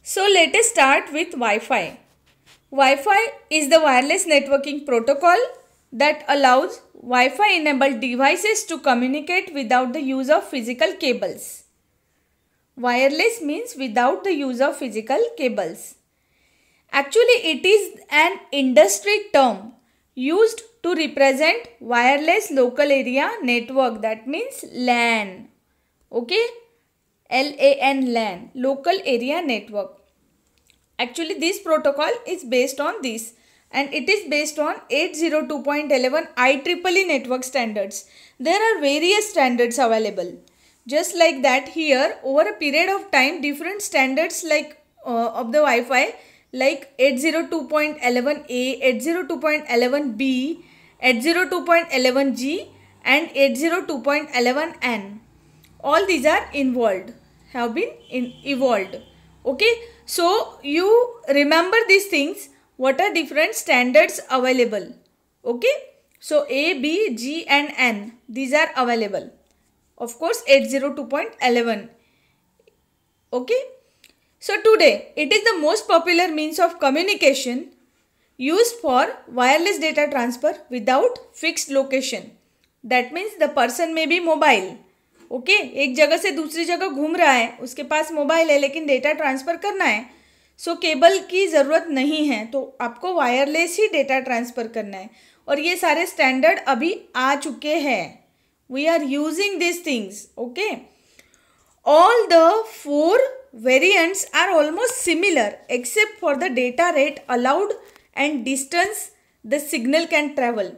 So let us start with Wi-Fi. Wi-Fi is the wireless networking protocol that allows Wi-Fi enabled devices to communicate without the use of physical cables. Wireless means without the use of physical cables. Actually, it is an industry term used to represent wireless local area network, that means LAN. Okay, LAN, LAN, local area network. Actually, this protocol is based on this, and it is based on 802.11 IEEE network standards. There are various standards available. Just like that, here over a period of time, different standards of the Wi-Fi like 802.11a, 802.11b, 802.11g and 802.11n. All these are have been evolved. Okay, so you remember these things, what are different standards available. Okay, so A, B, G and N, these are available. Of course 802.11. Okay, so today it is the most popular means of communication used for wireless data transfer without fixed location. That means the person may be mobile. Okay, एक जगह से दूसरी जगह घूम रहा है, उसके पास mobile है लेकिन डेटा ट्रांसफ़र करना है, सो केबल की ज़रूरत नहीं है, तो आपको वायरलेस ही डेटा ट्रांसफ़र करना है. और ये सारे स्टैंडर्ड अभी आ चुके हैं. We are using this things. Okay, all the 4 variants are almost similar except for the data rate allowed and distance the signal can travel.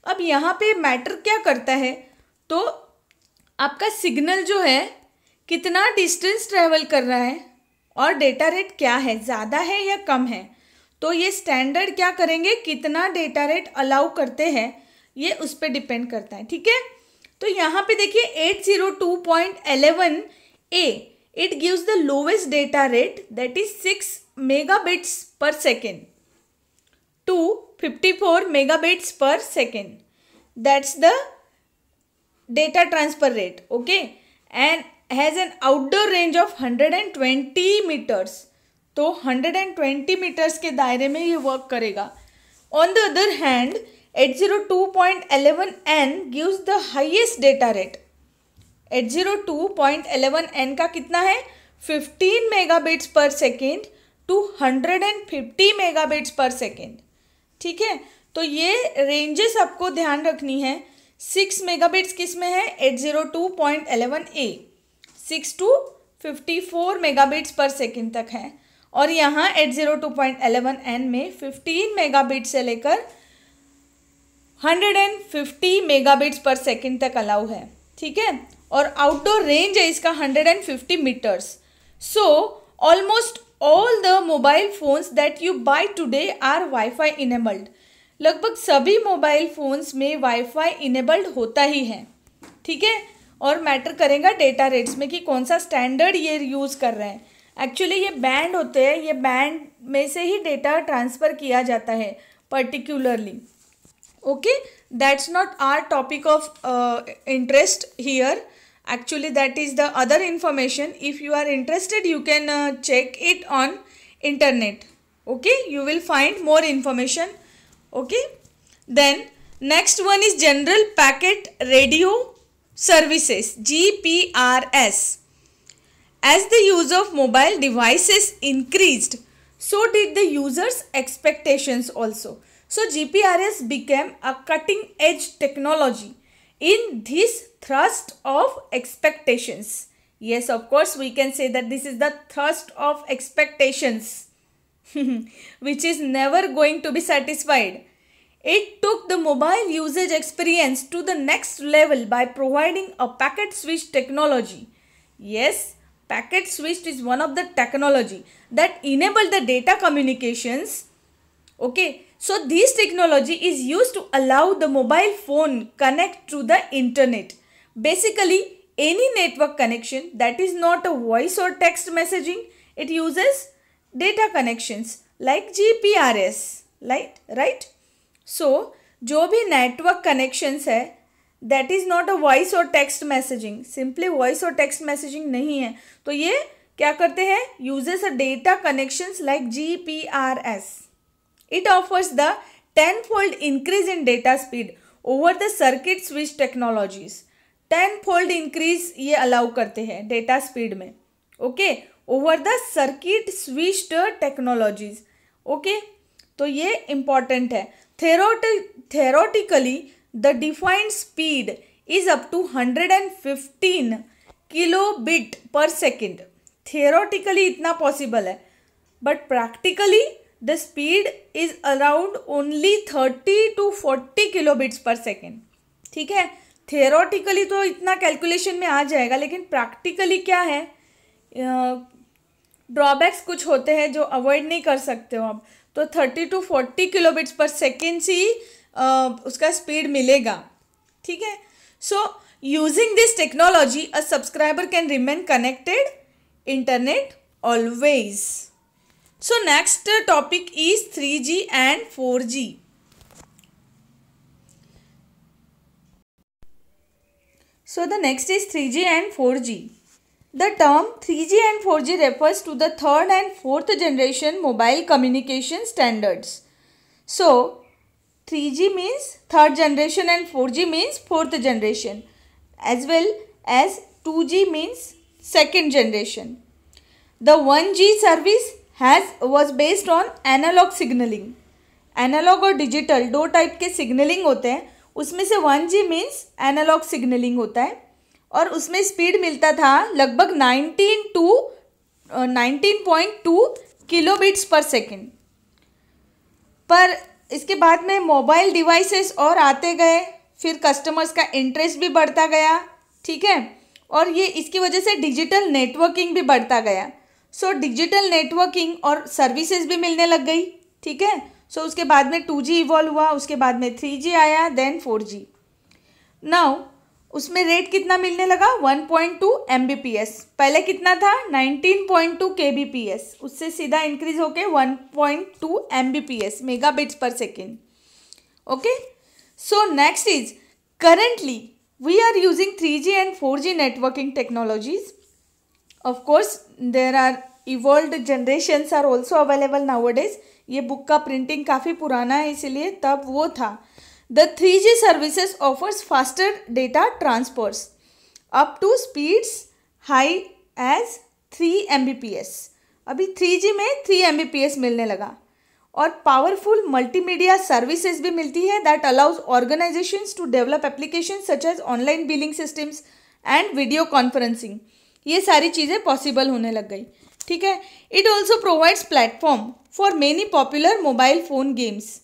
अब यहाँ पे मैटर क्या करता है, तो आपका सिग्नल जो है कितना डिस्टेंस ट्रैवल कर रहा है और डेटा रेट क्या है, ज़्यादा है या कम है. तो ये स्टैंडर्ड क्या करेंगे, कितना डेटा रेट अलाउ करते हैं, ये उस पर डिपेंड करता है. ठीक है, तो यहाँ पे देखिए 802.11a, it gives the lowest data rate that is 6 megabits per second to 54 megabits per second. That's the data transfer rate. Okay, and has an outdoor range of 120 meters. तो 120 meters के दायरे में ये वर्क करेगा. On the other hand 802.11n gives the highest data rate. 802.11n का कितना है, 15 megabits per second to 150 megabits per second. ठीक है, तो ये रेंजेस आपको ध्यान रखनी है. 6 मेगाबिट्स किस में है, 802.11a, 6 to 54 megabits per second तक है. और यहाँ 802.11n में 15 मेगाबिट से लेकर 150 मेगाबिट्स पर सेकेंड तक अलाउ है. ठीक है, और आउटडोर रेंज है इसका 150 metres. So almost all the mobile phones that you buy today are WiFi enabled. लगभग सभी मोबाइल फ़ोन्स में वाईफाई इनेबल्ड होता ही है. ठीक है, और मैटर करेगा डेटा रेट्स में कि कौन सा स्टैंडर्ड ये यूज़ कर रहे हैं. एक्चुअली ये बैंड होते हैं, ये बैंड में से ही डेटा ट्रांसफ़र किया जाता है particularly. Okay, that's not our topic of interest here. Actually that is the other information. If you are interested you can check it on internet. Okay, you will find more information. Okay, then next one is General Packet Radio Services, GPRS. As the use of mobile devices increased, so did the users' expectations also. So GPRS became a cutting edge technology in this thrust of expectations. Yes, of course we can say that this is the thrust of expectations. which is never going to be satisfied. It took the mobile usage experience to the next level by providing a packet switch technology. Yes, packet switch is one of the technology that enable the data communications. Okay, so this technology is used to allow the mobile phone connect to the internet. Basically, any network connection that is not a voice or text messaging, it uses data connections like GPRS, right? So जो भी network connections है that is not a voice और text messaging, simply voice और text messaging नहीं है, तो ये क्या करते हैं? Uses a data connections like GPRS. It offers the tenfold increase in data speed over the circuit switch technologies. tenfold increase ये अलाउ करते हैं डेटा स्पीड में, okay, over the circuit switched technologies, okay. तो ये important है. theoretically the defined speed is up to 115 kilobit per second. theoretically इतना possible है, but practically the speed is around only 30 to 40 kilobits per second. ठीक है, theoretically तो इतना calculation में आ जाएगा, लेकिन प्रैक्टिकली क्या है, ड्रॉबैक्स कुछ होते हैं जो अवॉइड नहीं कर सकते हो आप. तो 30 to 40 kilobits per second से ही उसका स्पीड मिलेगा. ठीक है. So using this technology a subscriber can remain connected internet always. So next topic is 3G and 4G. So the next is 3G and 4G. The term 3G and 4G refers to the third and fourth generation mobile communication standards. So 3G means third generation and 4G means fourth generation, as well as 2G means second generation. The 1G service was based on analogue signalling. Analogue और digital दो type के signalling होते हैं, उसमें से 1G means analogue signalling होता है, और उसमें स्पीड मिलता था लगभग 19.2 किलोबिट्स पर सेकेंड. पर इसके बाद में मोबाइल डिवाइसेस और आते गए, फिर कस्टमर्स का इंटरेस्ट भी बढ़ता गया. ठीक है, और ये इसकी वजह से डिजिटल नेटवर्किंग भी बढ़ता गया. सो डिजिटल नेटवर्किंग और सर्विसेज भी मिलने लग गई. ठीक है. सो उसके बाद में 2G इवॉल्व हुआ, उसके बाद में 3G आया, देन 4G. नाउ उसमें रेट कितना मिलने लगा? 1.2 Mbps. पहले कितना था? 19.2 kbps. उससे सीधा इंक्रीज होके 1.2 Mbps, megabits per second. Okay. So next is currently we are using 3G and 4G networking technologies. Of course, there are evolved generations are also available nowadays. ये बुक का printing काफ़ी पुराना है, इसीलिए तब वो था. The 3G services offers faster data transfers up to speeds high as 3 Mbps. अभी 3G में 3 Mbps मिलने लगा. और पावरफुल मल्टीमीडिया सर्विसेज भी मिलती है that allows organisations to develop application such as online billing systems and video conferencing. ये सारी चीज़ें पॉसिबल होने लग गई. ठीक है. It also provides platform for many popular mobile phone games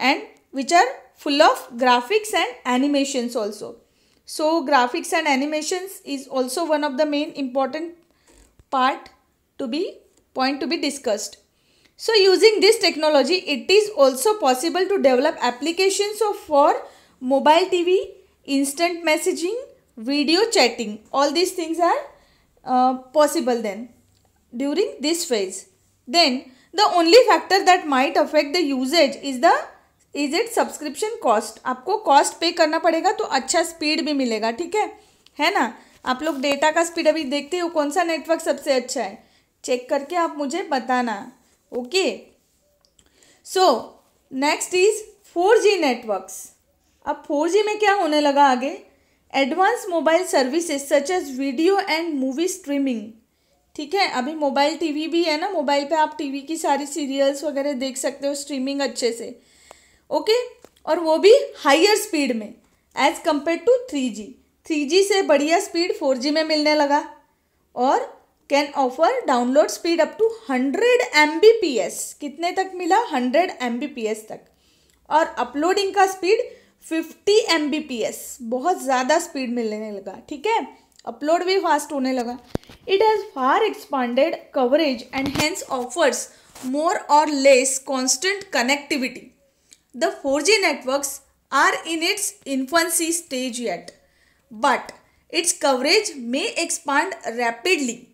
and which are full of graphics and animations also. So graphics and animations is also one of the main important part to be discussed. So using this technology, it is also possible to develop applications for mobile TV, instant messaging, video chatting. All these things are possible then during this phase. Then the only factor that might affect the usage is its subscription cost. आपको cost पे करना पड़ेगा तो अच्छा speed भी मिलेगा. ठीक है ना. आप लोग डेटा का स्पीड अभी देखते हो, कौन सा नेटवर्क सबसे अच्छा है, चेक करके आप मुझे बताना. Okay. So next is 4G networks. अब 4G में क्या होने लगा आगे? Advance mobile services such as video and movie streaming. ठीक है. अभी मोबाइल टीवी भी है ना, मोबाइल पे आप टीवी की सारी सीरियल्स वगैरह देख सकते हो स्ट्रीमिंग अच्छे से. ओके. और वो भी हायर स्पीड में as compare to 3G. 3G से बढ़िया स्पीड 4G में मिलने लगा और can offer download speed up to 100 Mbps. कितने तक मिला? 100 Mbps तक. और अपलोडिंग का स्पीड 50 Mbps. बहुत ज़्यादा स्पीड मिलने लगा. ठीक है. अपलोड भी फास्ट होने लगा. It has far expanded coverage and hence offers more और less constant connectivity. The 4G networks are in its infancy stage yet, but its coverage में एक्सपांड रैपिडली.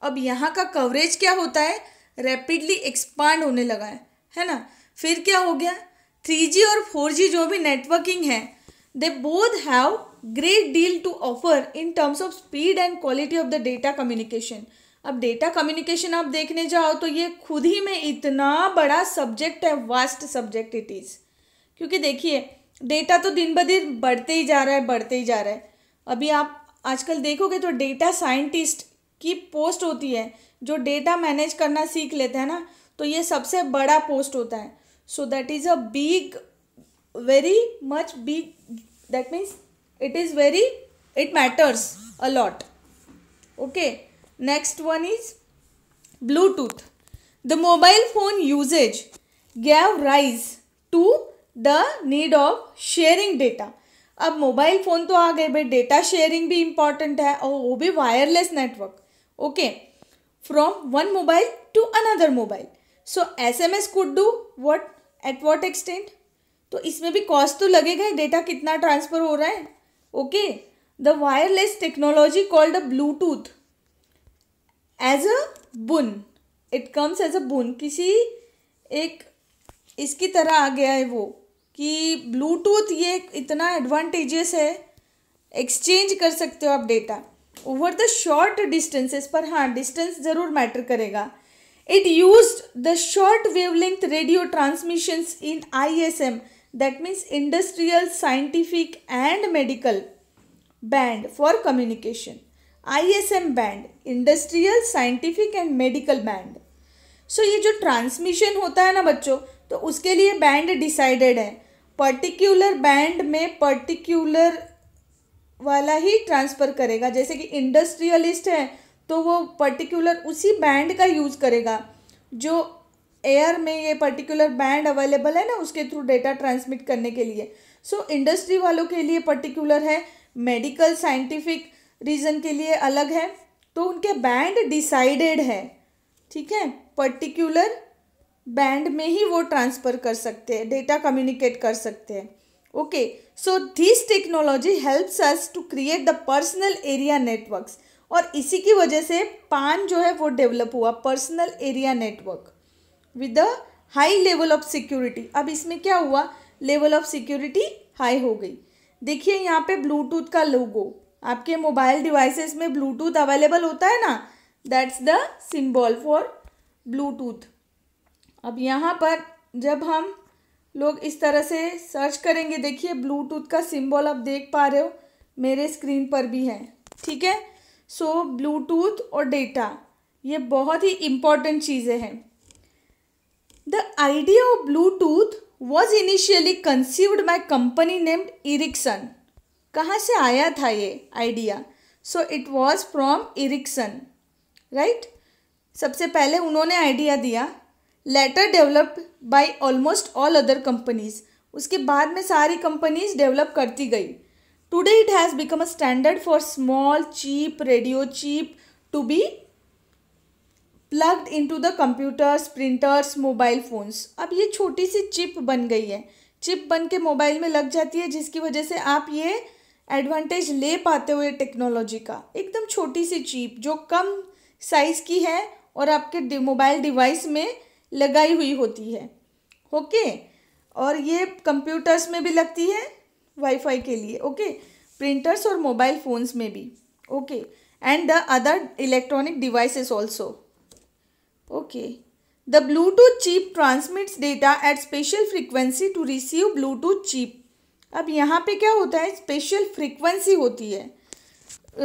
अब यहाँ का कवरेज क्या होता है? रैपिडली एक्सपांड होने लगा है ना. फिर क्या हो गया? 3G और 4G जो भी नेटवर्किंग है, they both have great deal to offer in terms of speed and quality of the data communication. अब डेटा कम्युनिकेशन आप देखने जाओ तो ये खुद ही में इतना बड़ा सब्जेक्ट है, वास्ट सब्जेक्ट इट इज़। क्योंकि देखिए डेटा तो दिन ब दिन बढ़ते ही जा रहा है, बढ़ते ही जा रहा है। अभी आप आजकल देखोगे तो डेटा साइंटिस्ट की पोस्ट होती है, जो डेटा मैनेज करना सीख लेते हैं ना, तो ये सबसे बड़ा पोस्ट होता है। So that is a big, very much big, that means it is very, it matters a lot. Okay, next one is Bluetooth. The mobile phone usage gave rise to the need of sharing data. अब mobile phone तो आ गए भाई, data sharing भी important है और वो भी wireless network. Okay, from one mobile to another mobile. So SMS could do what at what extent, तो इसमें भी कॉस्ट तो लगेगा, डेटा कितना ट्रांसफ़र हो रहा है। Okay, the wireless technology called a Bluetooth as a boon, it comes as a boon, किसी एक इसकी तरह आ गया है वो कि ब्लूटूथ ये इतना एडवांटेजियस है, एक्सचेंज कर सकते हो आप data over the short distances पर। हाँ, डिस्टेंस ज़रूर मैटर करेगा। It used the short wavelength radio transmissions in ISM, that means industrial, scientific and medical band for communication. ISM band, industrial, scientific and medical band. So ये जो transmission होता है ना बच्चों, तो उसके लिए बैंड डिसाइडेड है। पर्टिकुलर बैंड में पर्टिकुलर वाला ही ट्रांसफ़र करेगा। जैसे कि इंडस्ट्रियलिस्ट है तो वो पर्टिकुलर उसी बैंड का यूज़ करेगा। जो एयर में ये पर्टिकुलर बैंड अवेलेबल है ना, उसके थ्रू डेटा ट्रांसमिट करने के लिए। सो इंडस्ट्री वालों के लिए पर्टिकुलर है, मेडिकल साइंटिफिक रीज़न के लिए अलग है, तो उनके बैंड डिसाइडेड है। ठीक है, पर्टिकुलर बैंड में ही वो ट्रांसफ़र कर सकते हैं, डेटा कम्युनिकेट कर सकते हैं। Okay, so this technology helps us to create the personal area networks, और इसी की वजह से पान जो है वो डेवलप हुआ, personal area network with the high level of security. अब इसमें क्या हुआ, लेवल ऑफ सिक्योरिटी हाई हो गई। देखिए यहाँ पे ब्लूटूथ का लोगो, आपके मोबाइल डिवाइसेस में ब्लूटूथ अवेलेबल होता है ना, that's the symbol for Bluetooth. अब यहाँ पर जब हम लोग इस तरह से सर्च करेंगे, देखिए ब्लूटूथ का सिंबल आप देख पा रहे हो, मेरे स्क्रीन पर भी है। ठीक है, सो ब्लूटूथ और डेटा ये बहुत ही इम्पॉर्टेंट चीज़ें हैं। The idea of Bluetooth was initially conceived by company named Ericsson. कहाँ से आया था ये idea? So it was from Ericsson, right? सबसे पहले उन्होंने आइडिया दिया, later developed by almost all other companies. उसके बाद में सारी कंपनीज डेवलप करती गई। Today it has become a standard for small, cheap radio chip to be plugged into the computers, printers, mobile phones. अब ये छोटी सी चिप बन गई है, चिप बन के मोबाइल में लग जाती है, जिसकी वजह से आप ये एडवांटेज ले पाते हो ये टेक्नोलॉजी का। एकदम छोटी सी चिप जो कम साइज़ की है और आपके मोबाइल डिवाइस में लगाई हुई होती है। ओके, और ये कंप्यूटर्स में भी लगती है वाईफाई के लिए। ओके, प्रिंटर्स और मोबाइल फ़ोन्स में भी। Okay, and the other electronic devices also. Okay, the Bluetooth chip transmits data at special frequency to receive Bluetooth chip. अब यहाँ पे क्या होता है, स्पेशल फ्रीक्वेंसी होती है।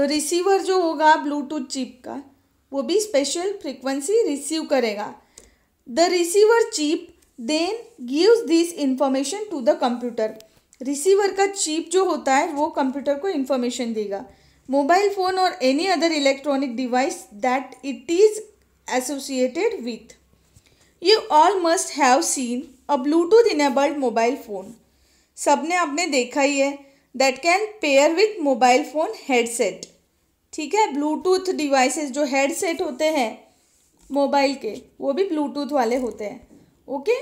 रिसीवर जो होगा ब्लूटूथ चिप का, वो भी स्पेशल फ्रीक्वेंसी रिसीव करेगा। The receiver chip then gives this information to the computer. Receiver का चिप जो होता है वो कंप्यूटर को इंफॉर्मेशन देगा। मोबाइल फ़ोन और any other electronic device that it is associated with. You all must have seen a Bluetooth enabled mobile phone. सबने आपने देखा ही है, that can pair with mobile phone headset. ठीक है, ब्लूटूथ डिवाइसेस जो headset होते हैं मोबाइल के, वो भी ब्लूटूथ वाले होते हैं। Okay,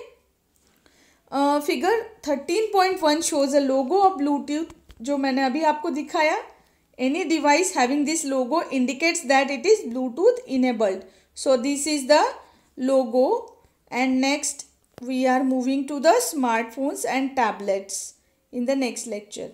figure 13.1 shows a logo of Bluetooth, जो मैंने अभी आपको दिखाया। Any device having this logo indicates that it is Bluetooth enabled. So this is the logo, and next we are moving to the smartphones and tablets in the next lecture.